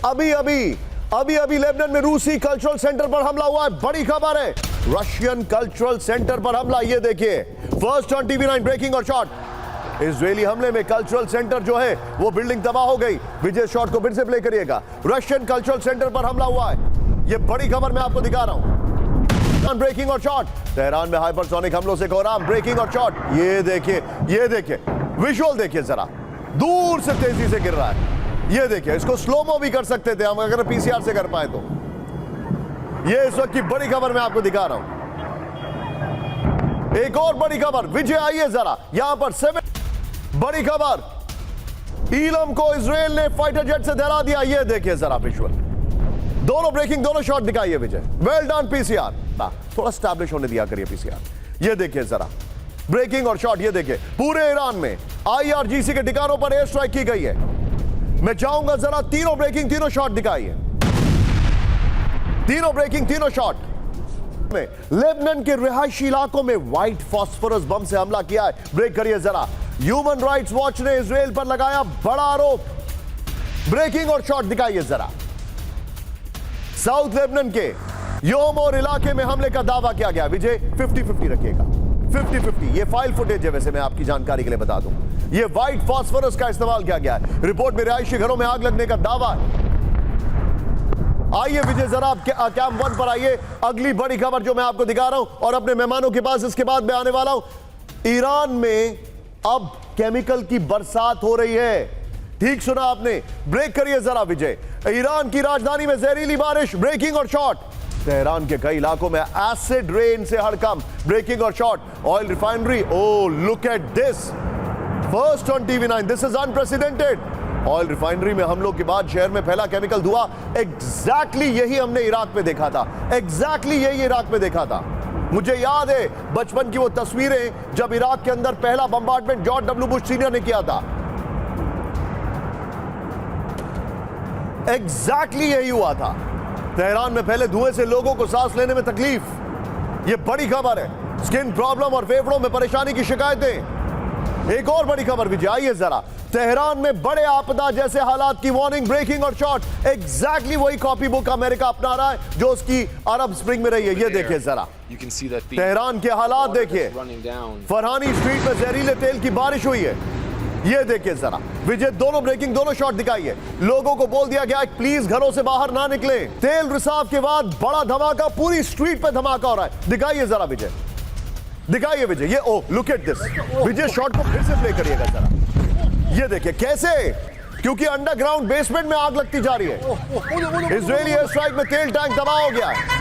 अभी लेबनान में रूसी कल्चरल सेंटर पर हमला हुआ है। बड़ी खबर है, रशियन कल्चरल सेंटर पर हमला। ये देखिए, फर्स्ट ऑन टीवी 9 ब्रेकिंग और शॉट। इजरायली हमले में कल्चरल सेंटर जो है वो बिल्डिंग तबाह हो गई। विजय शॉट को फिर से प्ले करिएगा। रशियन कल्चरल सेंटर पर हमला हुआ है। ये बड़ी खबर मैं आपको दिखा रहा हूं। ब्रेकिंग और शॉट, तेहरान में हाइपरसोनिक हमलों से कोहराम। ब्रेकिंग और शॉट, ये देखिए विजुअल देखिए जरा, दूर से तेजी से गिर रहा है। ये देखिए, इसको स्लोमो भी कर सकते थे हम अगर पीसीआर से कर पाए तो। ये इस वक्त की बड़ी खबर मैं आपको दिखा रहा हूं। एक और बड़ी खबर, विजय आइए जरा, यहां पर 7 बड़ी खबर, ईलम को इजराइल ने फाइटर जेट से डरा दिया। ये देखिए जरा विजुअल, दोनों ब्रेकिंग, दोनों शॉट दिखाइए विजय। वेल डन पीसीआर, थोड़ा स्टैब्लिश होने दिया करिए पीसीआर। ये देखिए जरा ब्रेकिंग और शॉट। ये देखिए, पूरे ईरान में आईआरजीसी के ठिकानों पर एयर स्ट्राइक की गई है। मैं चाहूंगा जरा तीनों ब्रेकिंग, तीनों शॉट दिखाइए। तीनों ब्रेकिंग, तीनों शॉट में लेबनान के रिहायशी इलाकों में व्हाइट फास्फोरस बम से हमला किया है। ब्रेक करिए जरा। ह्यूमन राइट्स वॉच ने इजराइल पर लगाया बड़ा आरोप। ब्रेकिंग और शॉट दिखाइए जरा। साउथ लेबनान के योम और इलाके में हमले का दावा किया गया। विजय 50-50 रखिएगा, 50-50। ये फाइल फुटेज है, वैसे मैं आपकी जानकारी के लिए बता दूं। ये व्हाइट फास्फोरस का इस्तेमाल किया गया है। रिपोर्ट में रिहायशी घरों में आग लगने का दावा है। आइए विजय जरा आप कैम 1 पर आइए। अगली बड़ी खबर जो मैं आपको दिखा रहा हूं और अपने मेहमानों के पास इसके बाद मैं आने वाला हूं। ईरान में अब केमिकल की बरसात हो रही है। ठीक सुना आपने। ब्रेक करिए जरा विजय। ईरान की राजधानी में जहरीली बारिश। ब्रेकिंग और शॉट, तेहरान के कई इलाकों में एसिड रेन से हड़कंप। ब्रेकिंग और shot, oil refinery. Oh look at this, first on TV 9, this is unprecedented. Oil refinery में हमलों के बाद शहर में फैला केमिकल धुआं। एग्जैक्टली यही हमने इराक में देखा था। एग्जैक्टली यही इराक में देखा था। मुझे याद है बचपन की वो तस्वीरें जब इराक के अंदर पहला bombardment George W Bush senior ने किया था। एग्जैक्टली यही हुआ था। तेहरान में फैले धुएं से लोगों को सांस लेने में तकलीफ। यह बड़ी खबर है। स्किन प्रॉब्लम और फेफड़ों में परेशानी की शिकायतें। एक और बड़ी खबर विजय, आइए जरा। तेहरान में बड़े आपदा जैसे हालात की वार्निंग। ब्रेकिंग और शॉट, एग्जैक्टली वही कॉपी बुक अमेरिका अपना रहा है जो उसकी अरब स्प्रिंग में रही है। ये देखिए जरा तेहरान के हालात देखिए। फरहानी स्ट्रीट में जहरीले तेल की बारिश हुई है। ये देखिए जरा विजय, दोनों ब्रेकिंग, दोनों शॉट दिखाइए। लोगों को बोल दिया गया प्लीज घरों से बाहर ना निकले। तेल रिसाव के बाद बड़ा धमाका, पूरी स्ट्रीट पे धमाका हो रहा है। दिखाइए जरा विजय, दिखाइए विजय। ये oh look at this Vijay, shot को फिर से प्ले करिएगा जरा। ये देखिए कैसे, क्योंकि अंडरग्राउंड बेसमेंट में आग लगती जा रही है। इजरायली एयर स्ट्राइक में तेल टैंक तबाह हो गया है।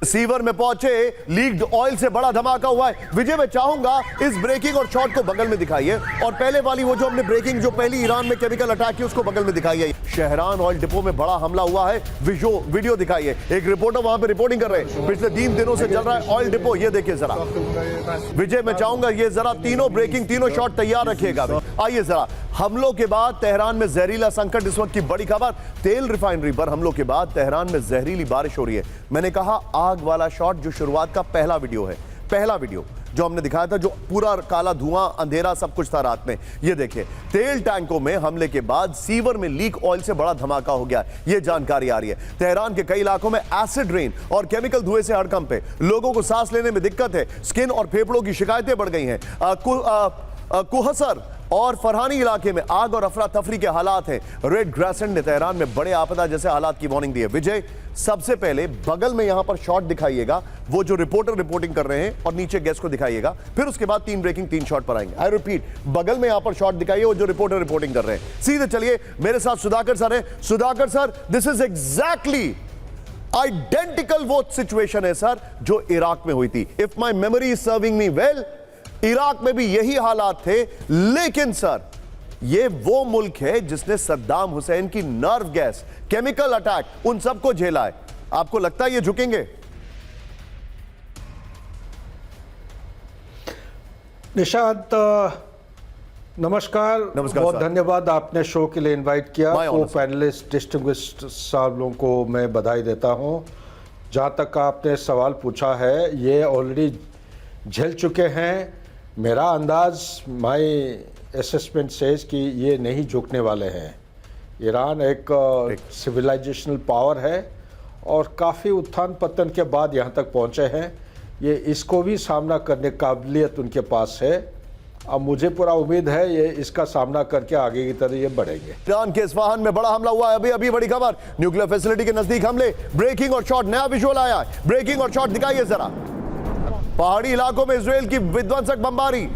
सीवर में पहुंचे लीक्ड ऑयल से बड़ा धमाका हुआ है। विजय मैं चाहूंगा इस ब्रेकिंग और शॉट को बगल में दिखाइए और पहले वाली वो जो हमने ब्रेकिंग जो पहली ईरान में केमिकल अटैक की उसको बगल में दिखाइए। शहरान ऑयल डिपो में बड़ा हमला हुआ है। वीडियो दिखाइए। एक रिपोर्टर वहां पे रिपोर्टिंग कर रहे हैं। पिछले 3 दिनों से चल रहा है ऑयल डिपो। ये देखिए जरा विजय, मैं चाहूंगा ये जरा तीनों ब्रेकिंग, तीनों शॉट तैयार रखिएगा। आइए जरा, हमलों के बाद तेहरान में जहरीला संकट। इस वक्त की बड़ी खबर, तेल रिफाइनरी पर हमलों के बाद तेहरान में जहरीली बारिश हो रही है। मैंने कहा आग वाला शॉट जो शुरुआत का पहला वीडियो है, पहला वीडियो जो हमने दिखाया था, जो पूरा काला धुआं, अंधेरा सब कुछ था रात में। ये देखिए तेल टैंकों में हमले के बाद सीवर में लीक ऑयल से बड़ा धमाका हो गया। ये जानकारी आ रही है। तेहरान के कई इलाकों में एसिड रेन और केमिकल धुएं से हड़कंप है। लोगों को सांस लेने में दिक्कत है। स्किन और फेफड़ों की शिकायतें बढ़ गई हैं। कुहसर और फरहानी इलाके में आग और अफरा तफरी के हालात हैं। रेड क्रिसेंट ने तेहरान में बड़े आपदा जैसे हालात की वार्निंग दी है। विजय सबसे पहले बगल में यहां पर शॉट दिखाइएगा, वो जो रिपोर्टर रिपोर्टिंग कर रहे हैं, और नीचे गेस्ट को दिखाइएगा। फिर उसके बाद 3 ब्रेकिंग 3 शॉट पर आएंगे। आई रिपीट, बगल में यहां पर शॉट दिखाइए वो जो रिपोर्टर रिपोर्टिंग कर रहे हैं। सीधे चलिए, मेरे साथ सुधाकर सर है। Sudhakar sir, this is exactly identical वो सिचुएशन है सर जो इराक में हुई थी। If my memory is serving me well, Iraq में भी यही हालात थे। लेकिन सर ये वो मुल्क है जिसने सद्दाम हुसैन की नर्व गैस, केमिकल अटैक, उन सबको झेला है। आपको लगता है ये झुकेंगे? निशांत नमस्कार। नमस्कार बहुत साहब। धन्यवाद आपने शो के लिए इनवाइट किया। My honor, को पैनलिस्ट डिस्टिंग्विश्ड साहब को मैं बधाई देता हूं। जहां तक आपने सवाल पूछा है ये ऑलरेडी झेल चुके हैं। मेरा अंदाज माय असेसमेंट सेज कि ये नहीं झुकने वाले हैं। ईरान एक सिविलाइजेशनल पावर है और काफ़ी उत्थान पतन के बाद यहाँ तक पहुँचे हैं। ये इसको भी सामना करने की काबिलियत उनके पास है। अब मुझे पूरा उम्मीद है ये इसका सामना करके आगे की तरह ये बढ़ेंगे। ईरान के इस्फहान में बड़ा हमला हुआ है। अभी बड़ी खबर, न्यूक्लियर फैसिलिटी के नजदीक हमले, ब्रेकिंग और शॉट, नया विजुअल आया है। ब्रेकिंग और शॉट दिखाइए जरा। पहाड़ी इलाकों में इजराइल की विध्वंसक बमबारी।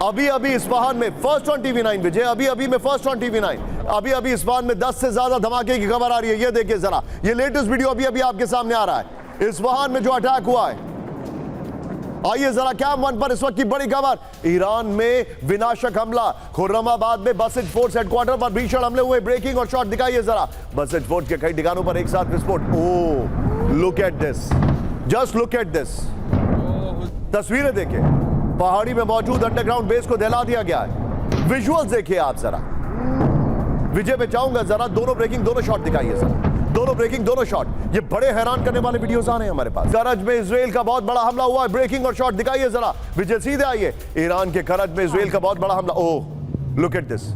अभी इस्फहान में फर्स्ट ऑन टीवी 9 विजय, अभी में फर्स्ट ऑन टीवी 9, अभी इस्फहान में 10 से ज्यादा धमाके की खबर आ रही है। ये देखिए जरा, ये लेटेस्ट वीडियो अभी आपके सामने आ रहा है। इस्फहान में जो अटैक हुआ है, आइए जरा कैम वन पर इस वक्त की बड़ी खबर। ईरान में विनाशक हमला, खुर्रमाबाद में बसिज फोर्स हेडक्वार्टर पर भीषण हमले हुए। ब्रेकिंग और शॉट दिखाइए जरा। बसिज फोर्स के कई ठिकानों पर एक साथ विस्फोट। Oh look at this, just look at this. तस्वीरें देखिए, पहाड़ी में मौजूद अंडरग्राउंड बेस को दहला दिया गया है। विजुअल्स देखिए आप जरा। विजय में चाहूंगा जरा दोनों ब्रेकिंग, दोनों शॉट दिखाइए जरा। दोनों ब्रेकिंग, दोनों शॉट। ये बड़े हैरान करने वाले वीडियोस आ रहे हैं हमारे पास। करज में इजराइल का बहुत बड़ा हमला हुआ है। ब्रेकिंग और शॉट दिखाइए जरा। विजय सीधे आइए। ईरान के करज में इजराइल का बहुत बड़ा हमला। Oh look at this.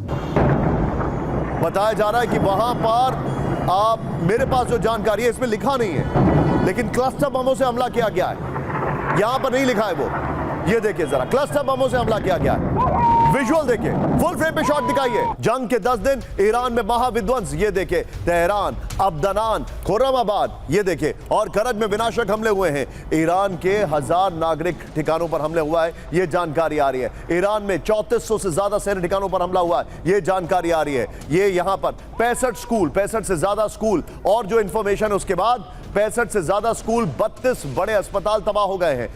बताया जा रहा है कि वहां पर आप, मेरे पास जो जानकारी है इसमें लिखा नहीं है, लेकिन क्लस्टर बमों से हमला किया गया है। यहां पर नहीं लिखा है वो। ये देखिए जरा, क्लस्टर बमों से हमला किया गया है। विजुअल देखिए, फुल फ्रेम पे शॉट दिखाइए। जंग के 10 दिन ईरान में महाविध्वंस। ये देखिए तेहरान, अब्दनान, खुर्रमाबाद, ये देखिए, और करज में विनाशक हमले हुए हैं। ईरान के 1000 नागरिक ठिकानों पर हमले हुआ है, ये जानकारी आ रही है। ईरान में 3400 से ज्यादा सैन्य ठिकानों पर हमला हुआ है, ये जानकारी आ रही है। ये यहां पर 65 से ज्यादा स्कूल, और जो इंफॉर्मेशन है उसके बाद 65 से ज्यादा स्कूल, 32 बड़े अस्पताल तबाह हो गए हैं।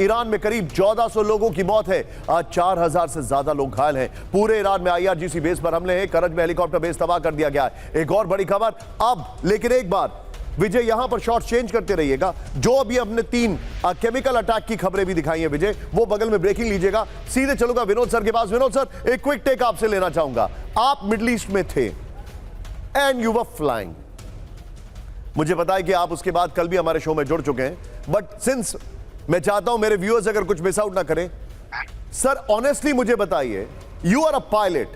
ईरान में करीब 1400 लोगों की मौत है। 4000 से ज्यादा लोग घायल हैं। पूरे ईरान में IRGC बेस पर हमले हैं। करज में हेलीकॉप्टर बेस तबाह कर दिया गया है। एक और बड़ी खबर अब, लेकिन एक बार विजय यहां पर शॉट चेंज करते रहिएगा। जो अभी हमने 3 केमिकल अटैक की खबरें भी दिखाई हैं विजय, वो बगल में ब्रेकिंग लीजिएगा। सीधे चलूंगा विनोद सर के पास। विनोद सर, एक क्विक टेक आपसे लेना चाहूंगा। आप मिडिल ईस्ट में थे एंड यू वर फ्लाइंग। मुझे पता है कि आप उसके बाद कल भी हमारे शो में जुड़ चुके हैं, बट सिंस मैं चाहता हूं मेरे व्यूअर्स अगर कुछ मिस आउट ना करें, सर ऑनेस्टली मुझे बताइए, you are a pilot,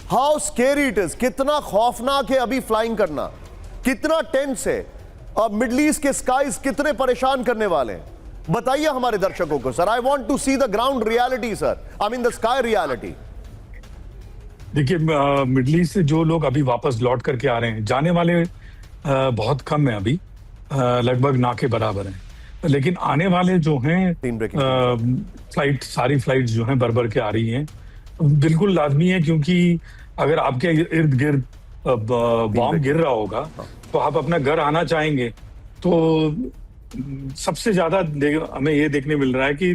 how scary it is, कितना खौफनाक है अभी फ्लाइंग करना, कितना टेंस है, और मिडिल ईस्ट के स्काईज कितने परेशान करने वाले हैं, बताइए हमारे दर्शकों को sir. I want to see the ground reality sir, I mean the sky reality. देखिए, मिडिल ईस्ट से जो लोग अभी वापस लौट करके आ रहे हैं, जाने वाले बहुत कम है अभी, लगभग ना के बराबर हैं, लेकिन आने वाले जो हैं फ्लाइट, सारी फ्लाइट जो हैं भर के आ रही हैं। बिल्कुल लाजमी है, क्योंकि अगर आपके इर्द गिर्द बॉम्ब गिर रहा होगा तो आप अपना घर आना चाहेंगे। तो सबसे ज्यादा हमें ये देखने मिल रहा है कि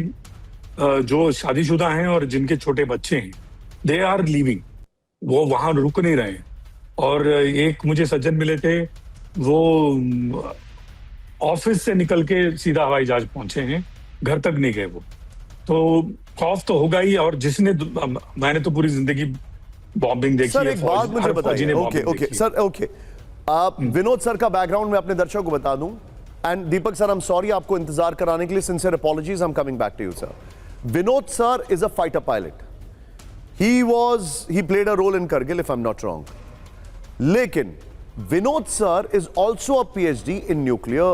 जो शादीशुदा हैं और जिनके छोटे बच्चे हैं, दे आर लीविंग, वो वहां रुक नहीं रहे हैं। और एक मुझे सज्जन मिले थे, वो ऑफिस से निकल के सीधा हवाई जहाज पहुंचे हैं, घर तक नहीं गए वो। तो खौफ तो होगा ही, और जिसने, मैंने तो पूरी जिंदगी बॉम्बिंग देखी सर, है। एक बात मुझे बताइए। ओके सर, ओके आप विनोद सर का बैकग्राउंड में अपने दर्शकों को बता दूं, and Deepak sir, I am sorry आपको इंतजार कराने के लिए, sincere apologies, I am coming back to you sir. Vinod sir is a fighter pilot, he played a role in Kargil if I'm not wrong. लेकिन Vinod sir is also a PhD in nuclear,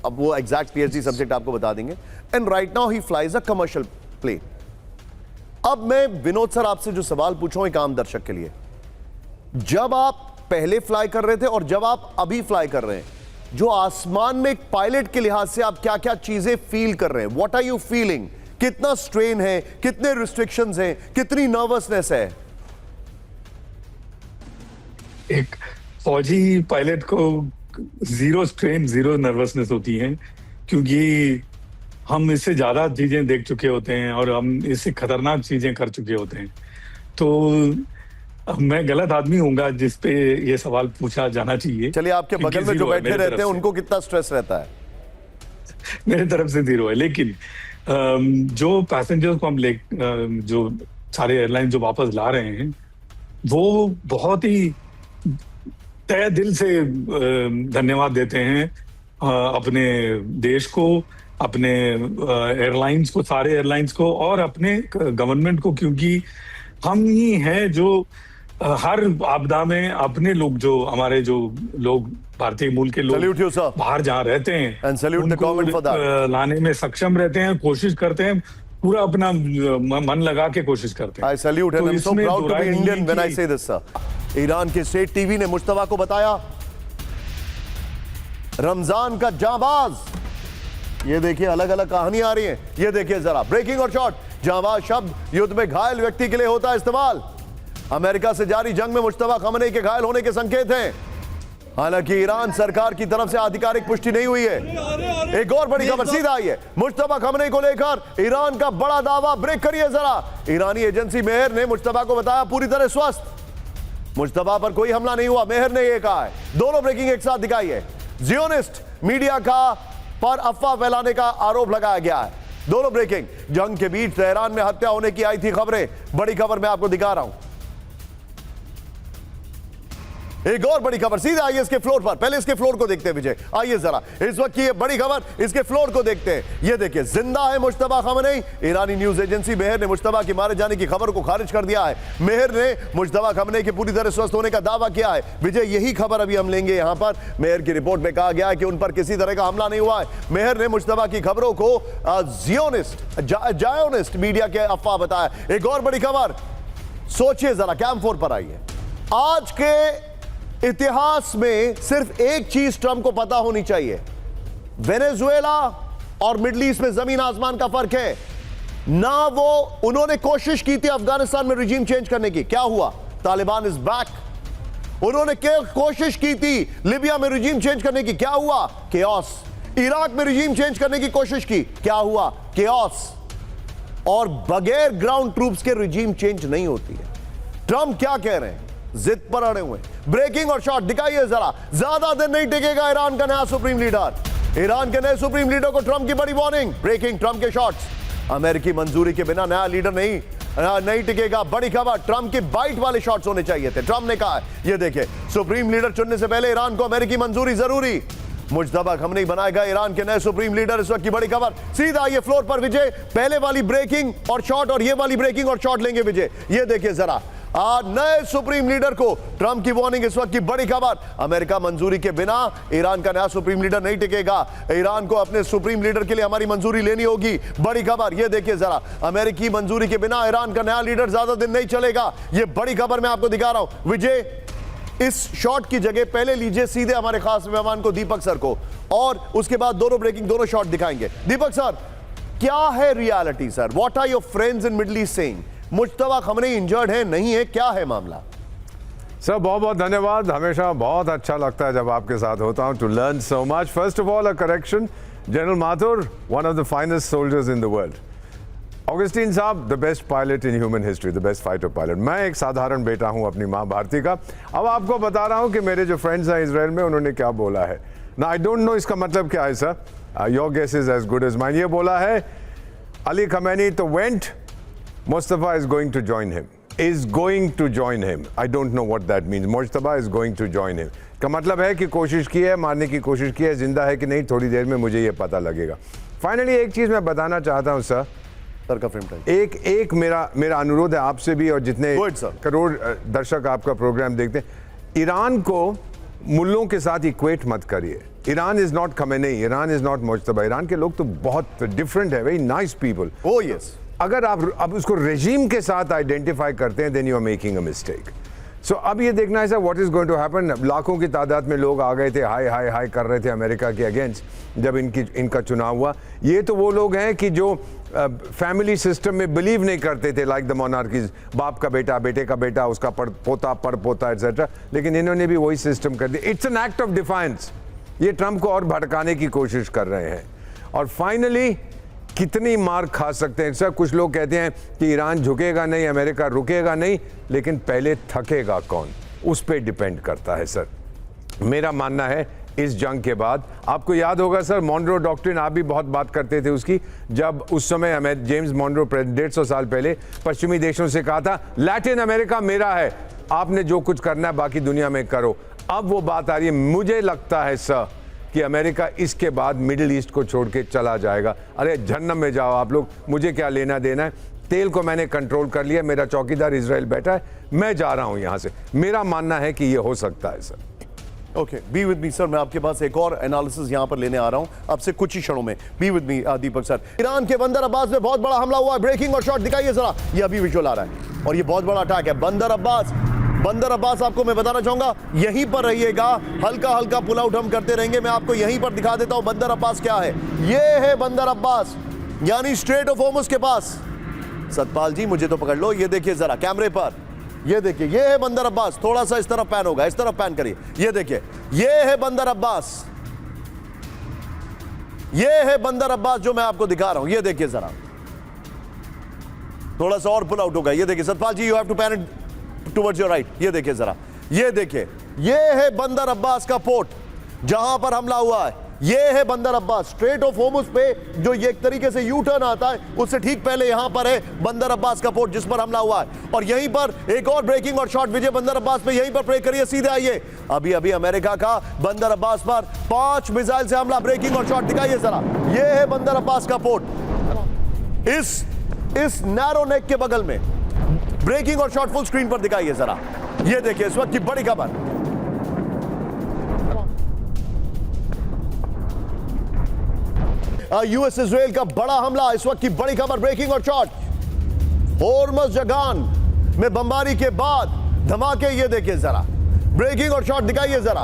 अब वो exact PhD subject आपको बता देंगे, and right now he flies a commercial plane. अब मैं Vinod sir आपसे जो सवाल पूछूं एक आम दर्शक के लिए, जब आप पहले फ्लाई कर रहे थे और जब आप अभी फ्लाई कर रहे हैं, जो आसमान में एक पायलट के लिहाज से आप क्या क्या चीजें फील कर रहे हैं, व्हाट आर यू फीलिंग, कितना स्ट्रेन है, कितने रिस्ट्रिक्शंस हैं, कितनी नर्वसनेस है? एक फौजी पायलट को जीरो स्ट्रेन, जीरो नर्वसनेस होती है, क्योंकि हम इससे ज्यादा चीजें देख चुके होते हैं और हम इससे खतरनाक चीजें कर चुके होते हैं। तो मैं गलत आदमी हूँगा जिस पे ये सवाल पूछा जाना चाहिए। चलिए, आपके क्योंकि बगल में जो zero है बैठे मेरी रहते तरफ हैं से। उनको कितना स्ट्रेस रहता है? मेरे तरफ से 0 है, लेकिन जो पैसेंजर्स को हम जो सारे एयरलाइन जो वापस ला रहे हैं, वो बहुत ही तहे दिल से धन्यवाद देते हैं अपने देश को, अपने एयरलाइंस को, सारे एयरलाइंस को और अपने गवर्नमेंट को, क्योंकि हम ही हैं जो हर आपदा में अपने लोग, जो हमारे जो लोग भारतीय मूल के लोग Salute you, sir. बाहर जहाँ रहते हैं, And salute the उनको government for that. लाने में सक्षम रहते हैं, कोशिश करते हैं, पूरा अपना मन लगा के कोशिश करते हैं। I salute and तो I'm so इसमें proud to बुराई be नहीं Indian है when I कि- say this, sir. ईरान के स्टेट टीवी ने मुश्तबा को बताया रमजान का जाबाज। ये देखिए, अलग अलग कहानी आ रही है। ये देखिए जरा, ब्रेकिंग और शॉट। जाबाज शब्द युद्ध में घायल व्यक्ति के लिए होता है इस्तेमाल। अमेरिका से जारी जंग में मुश्तबा खमनेई के घायल होने के संकेत हैं। हालांकि ईरान सरकार की तरफ से आधिकारिक पुष्टि नहीं हुई है। एक और बड़ी खबर सीधा आई है मुश्तबा खमनेई को लेकर, ईरान का बड़ा दावा। ब्रेक करिए जरा। ईरानी एजेंसी मेहर ने मुश्तबा को बताया पूरी तरह स्वस्थ। मुश्तबा पर कोई हमला नहीं हुआ, मेहर ने यह कहा है। दोनों ब्रेकिंग एक साथ दिखाई है। जियोनिस्ट मीडिया का पर अफवाह फैलाने का आरोप लगाया गया है। दोनों ब्रेकिंग। जंग के बीच तेहरान में हत्या होने की आई थी खबरें। बड़ी खबर मैं आपको दिखा रहा हूं। एक और बड़ी खबर सीधा आइए इसके फ्लोर पर। पहले इसके फ्लोर को देखते हैं विजय, आइए जरा। इस वक्त की ये बड़ी खबर, इसके फ्लोर को देखते हैं। ये देखिए, जिंदा है मुश्तबा खमनेई। ईरानी न्यूज एजेंसी मेहर ने मुश्तबा के मारे जाने की खबर को खारिज कर दिया है। मेहर ने मुश्तबा खमनेई के पूरी तरह स्वस्थ होने का दावा किया है। विजय, यही खबर अभी हम लेंगे यहां पर। मेहर की रिपोर्ट में कहा गया है कि उन पर किसी तरह का हमला नहीं हुआ है। मेहर ने मुश्तबा की खबरों को जायोनिस्ट मीडिया के अफवाह बताया। एक और बड़ी खबर, सोचिए जरा, कैंप 4 पर आइए। आज के इतिहास में सिर्फ एक चीज ट्रंप को पता होनी चाहिए, वेनेजुएला और मिडल ईस्ट में जमीन आसमान का फर्क है। ना वो उन्होंने कोशिश की थी अफगानिस्तान में रिजीम चेंज करने की, क्या हुआ? Taliban is back. उन्होंने कोशिश की थी लिबिया में रिजीम चेंज करने की, क्या हुआ? केओस। इराक में रिजीम चेंज करने की कोशिश की, क्या हुआ? केओस। और बगैर ग्राउंड ट्रूप्स के रिजीम चेंज नहीं होती है। ट्रंप क्या कह रहे हैं? जिद पर अड़े हुए। ब्रेकिंग और शॉट दिखाइए जरा। ज्यादा दिन नहीं टिकेगा ईरान का नया सुप्रीम लीडर। ईरान के नए सुप्रीम लीडर को ट्रंप की बड़ी वार्निंग। ब्रेकिंग, ट्रंप के शॉट्स। अमेरिकी मंजूरी के बिना नया लीडर नहीं टिकेगा। बड़ी खबर, ट्रंप के बाइट वाले शॉट्स होने चाहिए थे। ट्रंप ने कहा है, ये देखिए, सुप्रीम लीडर चुनने से पहले ईरान को अमेरिकी मंजूरी जरूरी। मुश्तबा खमनेई बनाएगा ईरान के नए सुप्रीम लीडर। इस वक्त की बड़ी खबर सीधा ये फ्लोर पर विजय। पहले वाली ब्रेकिंग और शॉट और ये वाली ब्रेकिंग और शॉट लेंगे विजय। ये देखिए जरा, नए सुप्रीम लीडर को ट्रंप की वार्निंग। इस वक्त की बड़ी खबर, अमेरिका मंजूरी के बिना ईरान का नया सुप्रीम लीडर नहीं टिकेगा। ईरान को अपने सुप्रीम लीडर के लिए हमारी मंजूरी लेनी होगी। बड़ी खबर, ये देखिए जरा, अमेरिकी मंजूरी के बिना ईरान का नया लीडर ज्यादा दिन नहीं चलेगा। ये बड़ी खबर मैं आपको दिखा रहा हूं विजय। इस शॉट की जगह पहले लीजिए सीधे हमारे खास मेहमान को, दीपक सर को, और उसके बाद दोनों ब्रेकिंग, दोनों शॉट दिखाएंगे। दीपक सर, क्या है reality sir? What are your friends in Middle East saying? Mojtaba Khamenei injured है, नहीं है, क्या है मामला? सर बहुत बहुत धन्यवाद। हमेशा बहुत अच्छा लगता है जब आपके साथ होता हूं, to learn so much. First of all a correction, General Mathur, one of the finest soldiers in the world. Augustine साहब, the best pilot in human history, the best fighter pilot. मैं एक साधारण बेटा हूं अपनी माँ भारती का। अब आपको बता रहा हूं कि मेरे जो फ्रेंड्स हैं इजराइल में, उन्होंने क्या बोला है ना। आई डोंट नो इसका मतलब क्या है sir, your guess is as good as mine. ये बोला है अली खमैनी तो वेंट, Mustafa is going to join him. Is going to join him. I don't know what that means. Mustafa is going to join him. का मतलब है कि कोशिश की है, मारने की कोशिश की है, जिंदा है कि नहीं थोड़ी देर में मुझे ये पता लगेगा। फाइनली एक चीज मैं बताना चाहता हूँ सर का फ्रेम टाइम। एक मेरा अनुरोध है आपसे भी और जितने करोड़ दर्शक आपका प्रोग्राम देखते हैं, ईरान को मुल्लों के साथ इक्वेट मत करिए। Iran is not Khamenei, Iran is not Mushtaba. Iran के लोग तो बहुत डिफरेंट है, very nice people. Oh yes. अगर आप अब उसको रेजीम के साथ आइडेंटिफाई करते हैं, then you are making a mistake. So अब ये देखना है sir what is going to happen. लाखों की तादाद में लोग आ गए थे, हाय हाय हाय कर रहे थे अमेरिका के अगेंस्ट जब इनका चुनाव हुआ। ये तो वो लोग हैं कि जो फैमिली सिस्टम में बिलीव नहीं करते थे, लाइक द मोनार्कीज, बाप का बेटा, बेटे का बेटा, उसका पोता पड़ पोता एटसेट्रा। लेकिन इन्होंने भी वही सिस्टम कर दिया। It's an act of defines. ये ट्रंप को और भड़काने की कोशिश कर रहे हैं। और फाइनली कितनी मार खा सकते हैं सर? कुछ लोग कहते हैं कि ईरान झुकेगा नहीं, अमेरिका रुकेगा नहीं, लेकिन पहले थकेगा कौन, उस पर डिपेंड करता है सर। मेरा मानना है इस जंग के बाद, आपको याद होगा सर मॉन्रो डॉक्ट्रिन, आप भी बहुत बात करते थे उसकी, जब उस समय हमें जेम्स मॉन्रो 150 साल पहले पश्चिमी देशों से कहा था लैटिन अमेरिका मेरा है, आपने जो कुछ करना है बाकी दुनिया में करो। अब वो बात आ रही है। मुझे लगता है सर कि अमेरिका इसके बाद मिडिल ईस्ट को छोड़ के चला जाएगा। अरे जहन्नम में जाओ आप लोग, मुझे क्या लेना देना है। तेल को मैंने कंट्रोल कर लिया, मेरा चौकीदार इजराइल बैठा है, मैं जा रहा हूं यहां से। मेरा मानना है कि ये हो सकता है sir. Okay, be with me sir, मैं आपके पास एक और एनालिसिस यहां पर लेने आ रहा हूं अब से कुछ ही क्षणों में। Be with me Deepak sir. Iran के बंदर अब्बास में बहुत बड़ा हमला हुआ है, ब्रेकिंग और शॉट दिखाइए जरा, ये अभी विजुअल आ रहा है और ये बहुत बड़ा अटैक है। बंदर अब्बास आपको मैं बताना चाहूंगा, यहीं पर रहिएगा, हल्का हल्का पुल आउट हम करते रहेंगे, मैं आपको यहीं पर दिखा देता हूं बंदर अब्बास क्या है। ये है बंदर अब्बास, यानी स्ट्रेट ऑफ होर्मुज के पास। सतपाल जी मुझे तो पकड़ लो, ये देखिए जरा कैमरे पर, ये देखिए, ये है बंदर अब्बास। थोड़ा सा इस तरफ पैन होगा, इस तरफ पैन करिए, ये देखिए, ये है बंदर अब्बास, ये है बंदर अब्बास जो मैं आपको दिखा रहा हूं। ये देखिए जरा, थोड़ा सा और पुल आउट होगा, ये देखिए Satpal ji, you have to pan it towards your right. ये देखिए जरा, ये देखिए, ये है बंदर अब्बास का पोर्ट जहां पर हमला हुआ है। ये है बंदर अब्बास, स्ट्रेट ऑफ होर्मुज पे जो ये एक तरीके से यू टर्न आता है, उससे ठीक पहले यहां पर है बंदर अब्बास का पोर्ट जिस पर हमला हुआ है। और यहीं पर एक और ब्रेकिंग और शॉट विजय बंदर अब्बास पे, यहीं पर प्रे करिए, सीधे आइए। अभी अभी अमेरिका का बंदर अब्बास पर 5 मिसाइल से हमला, ब्रेकिंग और शॉट दिखाइए जरा। ये है बंदर अब्बास का पोर्ट, इस नैरो नेक के बगल में, ब्रेकिंग और शॉट फुल स्क्रीन पर दिखाइए जरा। ये देखिए इस वक्त की बड़ी खबर, यूएस इजराइल का बड़ा हमला, इस वक्त की बड़ी खबर, ब्रेकिंग और शॉट। होर्मुज जगान में बमबारी के बाद धमाके, ये देखिए जरा, ब्रेकिंग और शॉट दिखाइए जरा।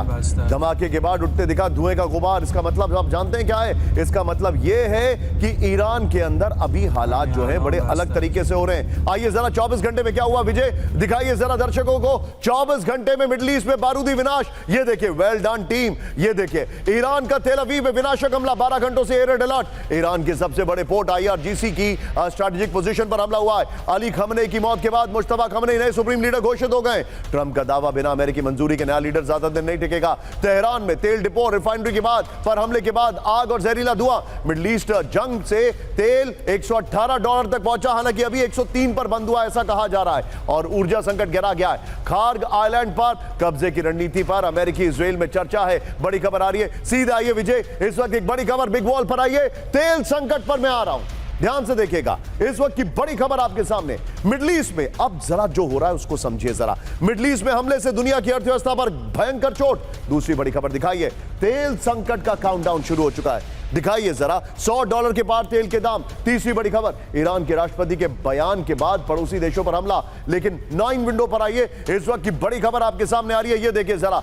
धमाके के बाद उठते दिखा धुएं का गुबार। इसका मतलब आप जानते हैं क्या है? इसका मतलब यह है कि ईरान के अंदर अभी हालात जो है बड़े अलग तरीके से हो रहे हैं। आइए जरा 24 घंटे में क्या हुआ विजय दिखाइए जरा दर्शकों को। 24 घंटे में मिडिल ईस्ट में बारूदी विनाश, ये देखिए, वेल डन टीम। ये देखिए ईरान का तेल अवीव में विनाशक हमला, 12 घंटों से एयर अलर्ट। ईरान के सबसे बड़े पोर्ट IRGC की स्ट्रेटेजिक पोजीशन पर हमला हुआ है। अली खमनेई की मौत के बाद मुश्तबा खमनेई नए सुप्रीम लीडर घोषित हो गए। ट्रंप का दावा, बिना अमेरिकी मंजूरी के नया लीडर ज्यादा दिन नहीं टिकेगा। तेहरान में तेल डिपो और रिफाइनरी के बाद पर हमले के बाद आग और जहरीला धुआं। मिडिल ईस्ट जंग से तेल $118 तक पहुंचा, हालांकि अभी 103 पर बंद हुआ ऐसा कहा जा रहा है। और ऊर्जा संकट गहरा गया है। खार्ग आइलैंड पर कब्जे की रणनीति पर अमेरिकी इजराइल में चर्चा है। बड़ी खबर आ रही है, सीधे आइए विजय, इस वक्त एक बड़ी खबर बिग वॉल पर आइए। तेल संकट पर मैं आ रहा हूं, ध्यान से देखिएगा, इस वक्त की बड़ी खबर आपके सामने। मिडिल ईस्ट में अब जरा जो हो रहा है उसको समझिए जरा। मिडिल ईस्ट में हमले से दुनिया की अर्थव्यवस्था पर भयंकर चोट। दूसरी बड़ी खबर दिखाइए, तेल संकट का काउंटडाउन शुरू हो चुका है, दिखाइए जरा। $100 के पार तेल के दाम। तीसरी बड़ी खबर, ईरान के राष्ट्रपति के बयान के बाद पड़ोसी देशों पर हमला, लेकिन 9 विंडो पर आइए, इस वक्त की बड़ी खबर आपके सामने आ रही है। ये देखिए जरा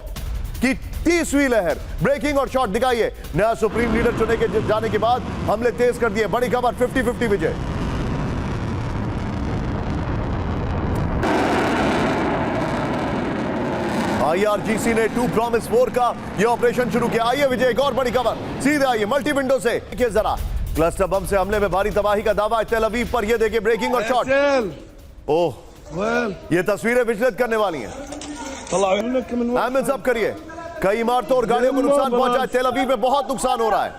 कि 30वीं लहर, ब्रेकिंग और शॉट दिखाइए। नया सुप्रीम लीडर चुने के जाने के बाद हमले तेज कर दिए। बड़ी खबर 50-50 विजय। IRGC ने 2 प्रॉमिस 4 का यह ऑपरेशन शुरू किया। आइए विजय, एक और बड़ी खबर, सीधे आइए मल्टी विंडो से। देखिए जरा, क्लस्टर बम से हमले में भारी तबाही का दावा है तेल अवीव पर। यह देखिए ब्रेकिंग और शॉट। ओह, ये तस्वीरें विचलित करने वाली हैं। एमिन सब करिए, कई इमारतों और गाड़ियों को नुकसान पहुंचा है। तेल अवीव में बहुत नुकसान हो रहा है।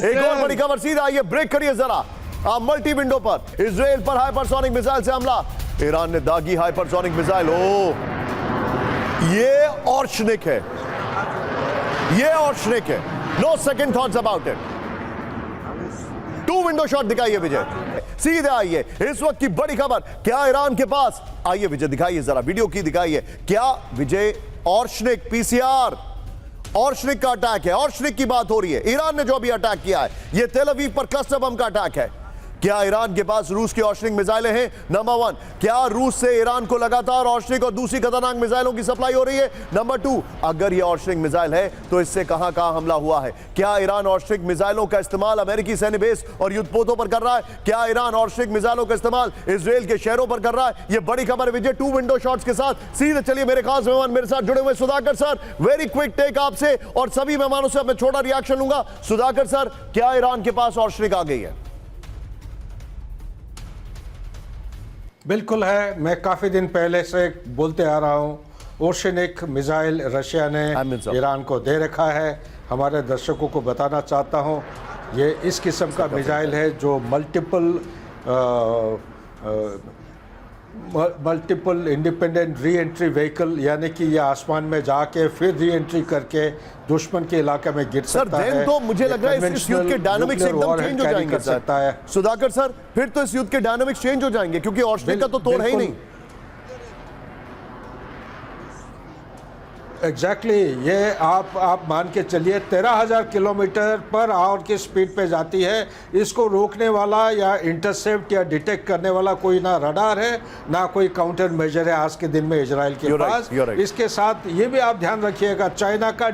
एक और बड़ी खबर, सीधा आइए, ब्रेक करिए जरा। मल्टी विंडो पर इजराइल पर हाइपरसोनिक मिसाइल से हमला। ईरान ने दागी हाइपरसोनिक मिसाइल। ओ, ये ऑर्शनिक है, ये ऑर्शनिक है, no second thoughts about it. 2 window shot दिखाइए विजय, सीधे आइए, इस वक्त की बड़ी खबर। क्या ईरान के पास, आइए विजय दिखाइए जरा, वीडियो की दिखाइए। क्या विजय ऑर्शनिक PCR ऑर्शनिक का अटैक है? ऑर्शनिक की बात हो रही है। ईरान ने जो अभी अटैक किया है, यह तेल अवीव पर क्लस्टर बम का अटैक है। क्या ईरान के पास रूस की ऑर्शनिक मिसाइलें हैं? नंबर 1, क्या रूस से ईरान को लगातार ऑर्शनिक और दूसरी खतरनाक मिसाइलों की सप्लाई हो रही है? नंबर 2, अगर यह ऑर्शनिक मिसाइल है तो इससे कहां कहां हमला हुआ है? क्या ईरान ऑर्शनिक मिसाइलों का इस्तेमाल अमेरिकी सैन्य बेस और युद्धपोतों पर कर रहा है? क्या ईरान ऑर्शनिक मिसाइलों का इस्तेमाल इजराइल के शहरों पर कर रहा है? यह बड़ी खबर विजय 2 विंडो शॉट्स के साथ। सीधे चलिए, मेरे खास मेहमान मेरे साथ जुड़े हुए Sudhakar sir, very quick take आपसे, और सभी मेहमानों से मैं छोटा रिएक्शन लूंगा। सुधाकर सर, क्या ईरान के पास ऑर्शनिक आ गई है? बिल्कुल है। मैं काफ़ी दिन पहले से बोलते आ रहा हूँ, ओशनिक मिसाइल रशिया ने आमीन साहब। ईरान को दे रखा है। हमारे दर्शकों को बताना चाहता हूँ, ये इस किस्म का मिसाइल है जो multiple independent re entry vehicle, यानी कि ये आसमान में जाके फिर री एंट्री करके दुश्मन के इलाके में गिर सर सकता देन है। तो मुझे लग रहा है इस युद्ध के डायनामिक्स एकदम चेंज हो जाएंगे कर सकता है। सुधाकर सर, फिर तो इस युद्ध के डायनामिक्स चेंज हो जाएंगे क्योंकि ऑस्ट्रेलिया का तो तोड़ है ही नहीं। एग्जैक्टली ये आप मान के चलिए 13,000 किलोमीटर पर आवर की स्पीड पे जाती है। इसको रोकने वाला या इंटरसेप्ट या डिटेक्ट करने वाला कोई ना रडार है, ना कोई काउंटर मेजर है आज के दिन में इजराइल के You're right, pass. you're right. इसके साथ ये भी आप ध्यान रखिएगा, चाइना का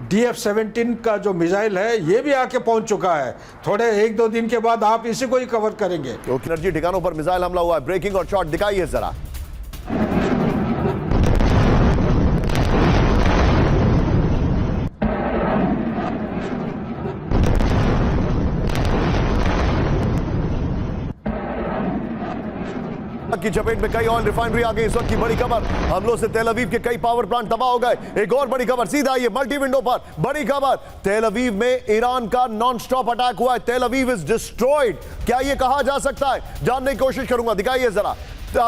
DF-17 का जो मिसाइल है ये भी आके पहुंच चुका है। थोड़े 1-2 दिन के बाद आप इसी को ही कवर करेंगे। एनर्जी ठिकानों पर मिसाइल हमला हुआ है, ब्रेकिंग और शॉट दिखाइए जरा। की चपेट में कई ऑयल रिफाइनरी आ गई। इस वक्त की बड़ी खबर, हमलों से तेल अवीव के कई पावर प्लांट तबाह हो गए। एक और बड़ी खबर सीधा ये मल्टी विंडो पर बड़ी खबर, तेल अवीव में ईरान का नॉन स्टॉप अटैक हुआ है। तेल अवीव इज डिस्ट्रॉयड, क्या ये कहा जा सकता है? जानने की कोशिश करूंगा, दिखाइए जरा।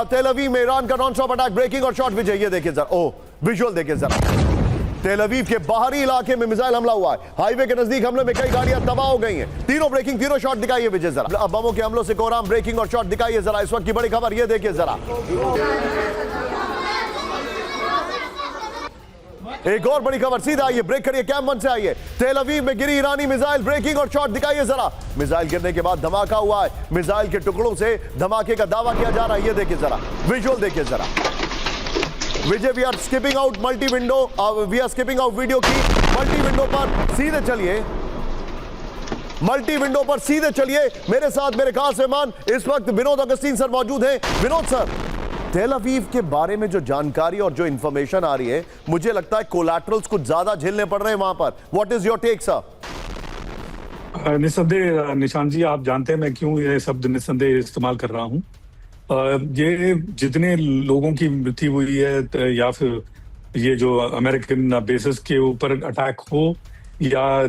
तेल अवीव में ईरान का नॉन स्टॉप अटैक, ब्रेकिंग और शॉट विजय, ये देखिए जरा। ओ विजुअल देखिए जरा। तेल अवीव के बाहरी इलाके में मिसाइल हमला हुआ है। हाईवे के नजदीक हमले में कई गाड़ियां तबाह हो गई हैं। तीनों ब्रेकिंग, तीनों शॉट दिखाइए विजय जरा। अब बमों के हमलों से कोहराम, ब्रेकिंग और शॉट दिखाइए जरा। इस वक्त की बड़ी खबर ये देखिए जरा। एक और बड़ी खबर सीधा आइए, ब्रेक करिए, कैम 1 से आइए। तेल अवीव में गिरी ईरानी मिसाइल, ब्रेकिंग और शॉट दिखाइए जरा। मिसाइल गिरने के बाद धमाका हुआ है। मिसाइल के टुकड़ों से धमाके का दावा किया जा रहा है, ये देखिए जरा। विजुअल देखिए जरा। Vijay, we are skipping out multi window, we are skipping out video की। मल्टी विंडो पर सीधे चलिए, मल्टी विंडो पर सीधे चलिए। मेरे साथ मेरे खास मेहमान इस वक्त विनोद अगस्तीन सर मौजूद हैं। विनोद सर, तेल अवीव के बारे में जो जानकारी और जो इंफॉर्मेशन आ रही है, मुझे लगता है कोलैटरल्स कुछ ज्यादा झेलने पड़ रहे हैं वहां पर। What is your take sir? निस्संदेह निशान जी, आप जानते हैं मैं क्यों ये शब्द निस्संदेह इस्तेमाल कर रहा हूँ। ये जितने लोगों की मृत्यु हुई है या फिर ये जो अमेरिकन बेसिस के ऊपर अटैक हो या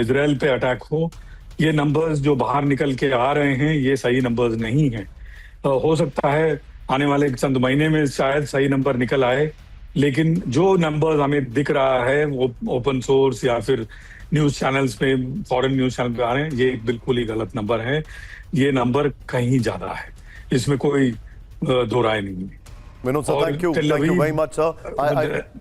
इजराइल पे अटैक हो, ये नंबर्स जो बाहर निकल के आ रहे हैं ये सही नंबर्स नहीं हैं। हो सकता है आने वाले चंद महीने में शायद सही नंबर निकल आए, लेकिन जो नंबर्स हमें दिख रहा है वो ओपन सोर्स या फिर न्यूज चैनल्स पे, फॉरेन न्यूज चैनल पे आ रहे हैं, ये बिल्कुल ही गलत नंबर है। ये नंबर कहीं ज्यादा है, इसमें कोई दो राय नहीं है। Vinod sir, thank you very much sir.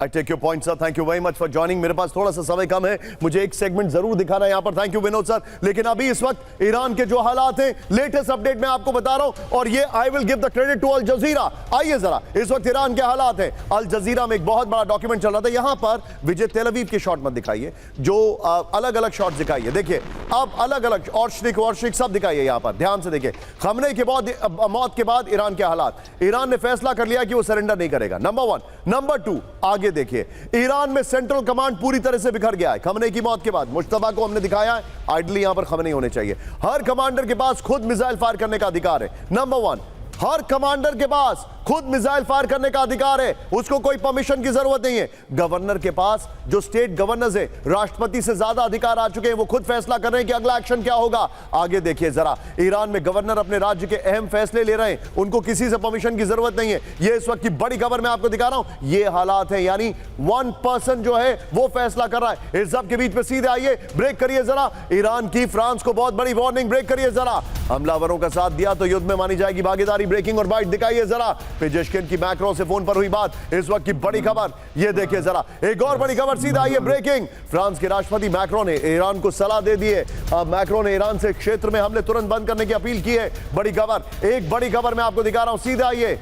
I take your point sir, thank you very much for joining. मेरे पास थोड़ा सा समय कम है, मुझे एक सेगमेंट जरूर दिखाना है यहाँ पर। Thank you Vinod sir. लेकिन अभी इस वक्त ईरान के जो हालात हैं, लेटेस्ट अपडेट मैं आपको बता रहा हूं, और ये I will give the credit to Al Jazeera. आइए जरा, इस वक्त ईरान के हालात हैं। अल जजीरा में एक बहुत बड़ा डॉक्यूमेंट चल रहा था। यहाँ पर विजय तेल अवीव के शॉट मत दिखाइए, जो अलग अलग शॉट दिखाइए। देखिए अब अलग अलग औरशिक सब दिखाइए यहाँ पर, ध्यान से देखिए। खमने के मौत के बाद ईरान के हालात, ईरान ने फैसला कर लिया कि वो सरेंडर नहीं करेगा, नंबर 1। नंबर 2, आगे देखिए, ईरान में सेंट्रल कमांड पूरी तरह से बिखर गया है खमने की मौत के बाद। मुश्तबा को हमने दिखाया है, आइडली यहां पर खमने होने चाहिए। हर कमांडर के पास खुद मिसाइल फायर करने का अधिकार है। नंबर 1, हर कमांडर के पास खुद मिसाइल फायर करने का अधिकार है, उसको कोई परमिशन की जरूरत नहीं है। गवर्नर के पास, जो स्टेट गवर्नर्स है, राष्ट्रपति से ज्यादा अधिकार आ चुके हैं, वो खुद फैसला कर रहे हैं कि अगला एक्शन क्या होगा। आगे देखिए जरा, ईरान में गवर्नर अपने राज्य के अहम फैसले ले रहे हैं, उनको किसी से परमिशन की जरूरत नहीं है। ये इस वक्त की बड़ी खबर मैं आपको दिखा रहा हूं, ये हालात है, यानी 1 पर्सन जो है वो फैसला कर रहा है। इस सब के बीच में सीधे आइए, ब्रेक करिए जरा। ईरान की फ्रांस को बहुत बड़ी वार्निंग, ब्रेक करिए जरा। हमलावरों का साथ दिया तो युद्ध में मानी जाएगी भागीदारी, ब्रेकिंग और बाइट दिखाइए जरा। पेजेशकिन की मैक्रो से फोन पर हुई बात, इस वक्त की बड़ी खबर ये देखिए जरा। एक और बड़ी खबर सीधा आइए, ब्रेकिंग। फ्रांस के राष्ट्रपति मैक्रो ने ईरान को सलाह दे दी है। मैक्रो ने ईरान से क्षेत्र में हमले तुरंत बंद करने की अपील की है। बड़ी खबर, एक बड़ी खबर मैं आपको दिखा रहा हूं, सीधा आइए।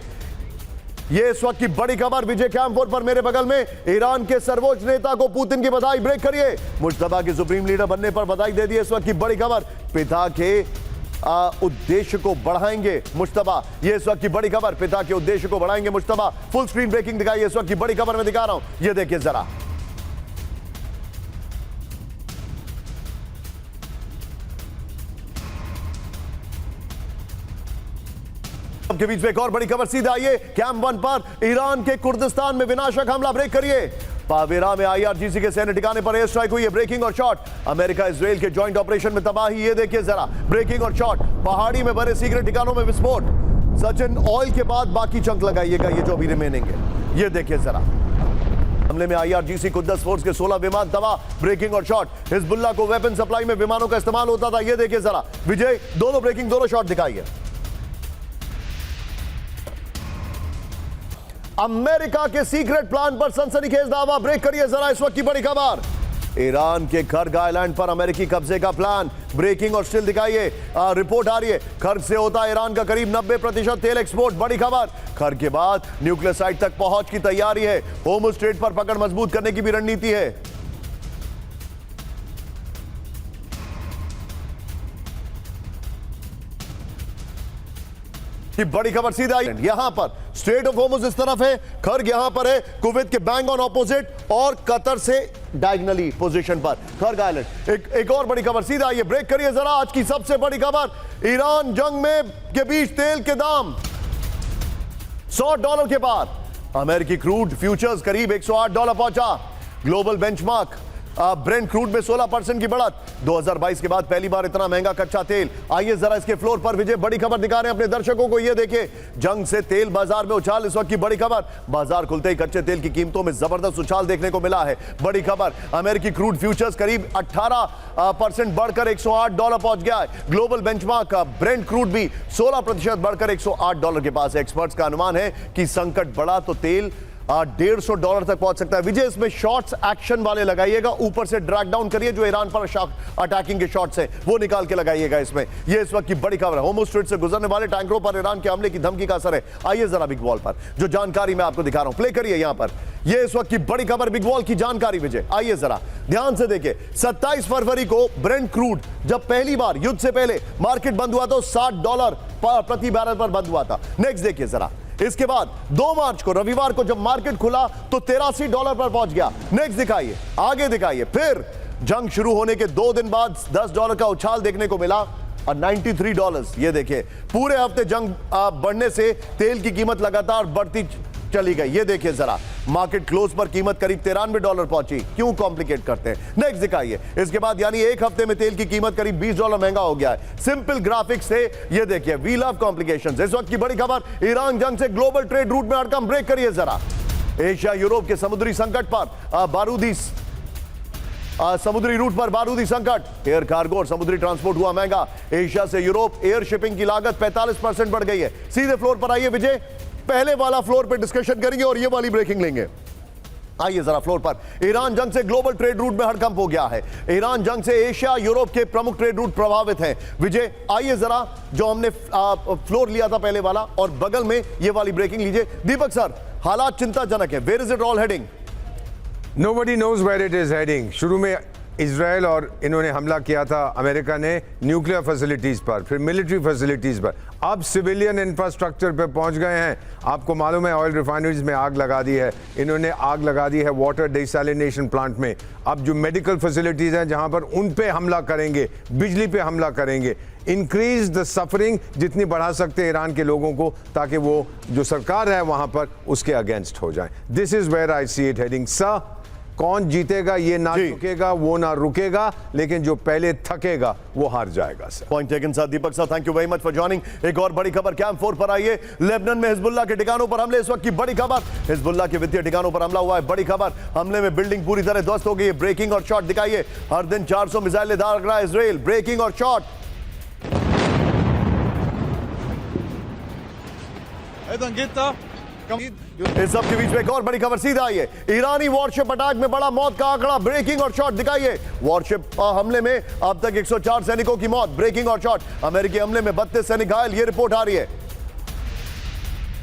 ये इस वक्त की बड़ी खबर, विजय कैंपोर पर मेरे बगल में, ईरान के सर्वोच्च नेता को पुतिन की बधाई, ब्रेक करिए। मुश्तबा के सुप्रीम लीडर बनने पर बधाई दे दी। इस वक्त की बड़ी खबर, पिता के उद्देश्य को बढ़ाएंगे मुश्तबा, ये इस वक्त की बड़ी खबर, पिता के उद्देश्य को बढ़ाएंगे मुश्तबा। फुल स्क्रीन ब्रेकिंग दिखाइए, इस वक्त की बड़ी खबर मैं दिखा रहा हूं, ये देखिए जरा। के बीच में एक और बड़ी खबर सीधा आइए कैंप 1 पर ईरान के कुर्दिस्तान में विनाशक हमला। ब्रेक करिए। पावेरा में आईआरजीसी के सैन्य ठिकाने पर एयर स्ट्राइक हुई है। ब्रेकिंग और शॉट। अमेरिका इजराइल के जॉइंट ऑपरेशन में तबाही। ये देखिए जरा ब्रेकिंग और शॉट। पहाड़ी में बने सीक्रेट ठिकानों में विस्फोट। सचिन ऑयल के बाद बाकी चंक लगाइएगा ये जो अभी रिमेनिंग है। ये देखिए जरा हमले में आईआरजीसी कुद्दस फोर्स के 16 विमान तबाह। ब्रेकिंग और शॉट। हिजबुल्लाह को वेपन सप्लाई में विमानों का इस्तेमाल होता था। ये देखिए जरा विजय दोनों ब्रेकिंग दोनों शॉट दिखाइए। अमेरिका के सीक्रेट प्लान पर सनसनीखेज दावा। ब्रेक करिए जरा इस वक्त की बड़ी खबर। ईरान के खर्ग आइलैंड पर अमेरिकी कब्जे का प्लान। ब्रेकिंग और स्टिल दिखाइए। रिपोर्ट आ रही है खर्ग से होता है ईरान का करीब 90% तेल एक्सपोर्ट। बड़ी खबर। खर्ग के बाद न्यूक्लियर साइट तक पहुंच की तैयारी है। होर्मुज स्ट्रेट पर पकड़ मजबूत करने की भी रणनीति है। बड़ी खबर सीधा यहां पर स्ट्रेट ऑफ होर्मुज इस तरफ है, खर्ग यहां पर है, कुवैत के बैंग ऑन ऑपोजिट और कतर से डायगनली पोजीशन पर खर्ग आइलैंड। एक और बड़ी खबर सीधा ये ब्रेक करिए जरा। आज की सबसे बड़ी खबर ईरान जंग में के बीच तेल के दाम $100 के पार। अमेरिकी क्रूड फ्यूचर्स करीब $108 पहुंचा। ग्लोबल बेंचमार्क ब्रेंट क्रूड में 16% की बढ़त। 2022 के बाद पहली बार इतना महंगा कच्चा तेल। आइए जरा इसके फ्लोर पर विजय बड़ी खबर दिखा रहे हैं अपने दर्शकों को। ये देखिए जंग से तेल बाजार में उछाल। इस वक्त की बड़ी खबर बाजार खुलते ही कच्चे तेल की कीमतों में जबरदस्त उछाल देखने को मिला है। बड़ी खबर अमेरिकी क्रूड फ्यूचर्स करीब 18% बढ़कर $108 पहुंच गया है। ग्लोबल बेंचमार्क ब्रेंट क्रूड भी 16% बढ़कर $108 के पास है। एक्सपर्ट्स का अनुमान है कि संकट बढ़ा तो तेल $150 तक पहुंच सकता है। विजय इसमें शॉट्स एक्शन वाले लगाइएगा। ऊपर से ड्रैग डाउन करिए जो ईरान पर अटैकिंग के शॉट्स हैं वो निकाल के लगाइएगा इसमें। ये इस वक्त की बड़ी खबर है। होर्मुज स्ट्रेट से गुजरने वाले टैंकरों पर ईरान के हमले की धमकी का असर है। आइए जरा बिग वॉल पर जो जानकारी मैं आपको दिखा रहा हूं प्ले करिए यहां पर। ये इस वक्त की बड़ी खबर बिग वॉल की जानकारी विजय। आइए जरा ध्यान से देखिए। 27 फरवरी को ब्रेंट क्रूड जब पहली बार युद्ध से पहले मार्केट बंद हुआ तो $60 प्रति बैरल पर बंद हुआ था। नेक्स्ट देखिए जरा। इसके बाद 2 मार्च को रविवार को जब मार्केट खुला तो $83 पर पहुंच गया। नेक्स्ट दिखाइए आगे दिखाइए। फिर जंग शुरू होने के 2 दिन बाद $10 का उछाल देखने को मिला और $93। ये देखिए पूरे हफ्ते जंग बढ़ने से तेल की कीमत लगातार बढ़ती चली गई। ये देखिए जरा मार्केट क्लोज पर कीमत करीब $93 पहुंची। क्यों कॉम्प्लिकेट करते हैं। नेक्स्ट दिखाइए। इसके बाद यानी एक हफ्ते में तेल की कीमत करीब $20 महंगा हो गया है। सिंपल ग्राफिक्स से ये देखिए वी लव कॉम्प्लिकेशंस। इस वक्त की बड़ी खबर ईरान जंग से ग्लोबल ट्रेड रूट में हड़कंप। ब्रेक करिए जरा। एशिया यूरोप के समुद्री संकट पर समुद्री रूट पर बारूदी संकट। एयर कार्गो और समुद्री ट्रांसपोर्ट हुआ महंगा। एशिया से यूरोप एयर शिपिंग की लागत 45% बढ़ गई है। सीधे फ्लोर पर आइए विजय। पहले वाला फ्लोर पे डिस्कशन करेंगे और ये वाली ब्रेकिंग लेंगे। आइए जरा फ्लोर पर। ईरान जंग से ग्लोबल ट्रेड रूट में हड़कंप हो गया है। ईरान जंग से एशिया यूरोप के प्रमुख ट्रेड रूट प्रभावित हैं। विजय आइए जरा जो हमने फ्लोर लिया था पहले वाला और बगल में ये वाली ब्रेकिंग लीजिए। दीपक सर हालात चिंताजनक है। Where is it all heading? Nobody knows where it is heading. शुरू में इजराइल और इन्होंने हमला किया था अमेरिका ने न्यूक्लियर फैसिलिटीज़ पर, फिर मिलिट्री फैसिलिटीज़ पर, अब सिविलियन इंफ्रास्ट्रक्चर पे पहुंच गए हैं। आपको मालूम है ऑयल रिफाइनरीज में आग लगा दी है इन्होंने, आग लगा दी है वाटर डिसैलिनेशन प्लांट में। अब जो मेडिकल फैसिलिटीज़ हैं जहां पर उन पे हमला करेंगे, बिजली पे हमला करेंगे। इंक्रीज द सफरिंग जितनी बढ़ा सकते हैं ईरान के लोगों को ताकि वो जो सरकार है वहां पर उसके अगेंस्ट हो जाए। This is where I see it heading. Sir कौन जीतेगा ये ना रुकेगा वो ना रुकेगा, लेकिन जो पहले थकेगा वो हार जाएगा। Sir point taken sir. Deepak sir thank you very much for joining. एक और बड़ी खबर कैंप 4 पर आइए। लेबनान में हिजबुल्लाह के ठिकानों पर हमले। इस वक्त की बड़ी खबर हिजबुल्लाह के वित्तीय ठिकानों पर हमला हुआ है। बड़ी खबर हमले में बिल्डिंग पूरी तरह ध्वस्त हो गई है। ब्रेकिंग और शॉट दिखाइए। हर दिन 400 मिसाइलें दाग रहा है इजराइल। ब्रेकिंग और शॉट। इस सब के बीच में एक और बड़ी खबर सीधा आई है। ईरानी वॉरशिप अटैक में बड़ा मौत का आंकड़ा। ब्रेकिंग और शॉट दिखाइए। वॉरशिप हमले में अब तक 104 सैनिकों की मौत। ब्रेकिंग और शॉट। अमेरिकी हमले में 32 सैनिक घायल। ये रिपोर्ट आ रही है।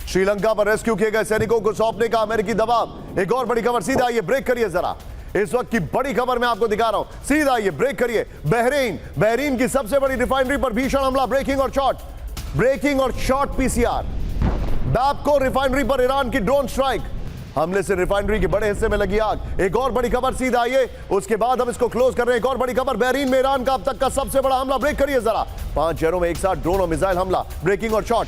श्रीलंका पर रेस्क्यू किए गए सैनिकों को सौंपने का अमेरिकी दबाव। एक और बड़ी खबर सीधा आइए। ब्रेक करिए जरा। इस वक्त की बड़ी खबर मैं आपको दिखा रहा हूं। सीधा आइए ब्रेक करिए। बहरीन की सबसे बड़ी रिफाइनरी पर भीषण हमला। ब्रेकिंग और शॉट। ब्रेकिंग और शॉट पीसीआर। बैपको रिफाइनरी पर ईरान की ड्रोन स्ट्राइक। हमले से रिफाइनरी के बड़े हिस्से में लगी आग। एक और बड़ी खबर सीधा आइए उसके बाद हम इसको क्लोज कर रहे हैं। एक और बड़ी खबर बहरीन में ईरान का अब तक का सबसे बड़ा हमला। ब्रेक करिए जरा। 5 शहरों में एक साथ ड्रोन और मिसाइल हमला। ब्रेकिंग और शॉट।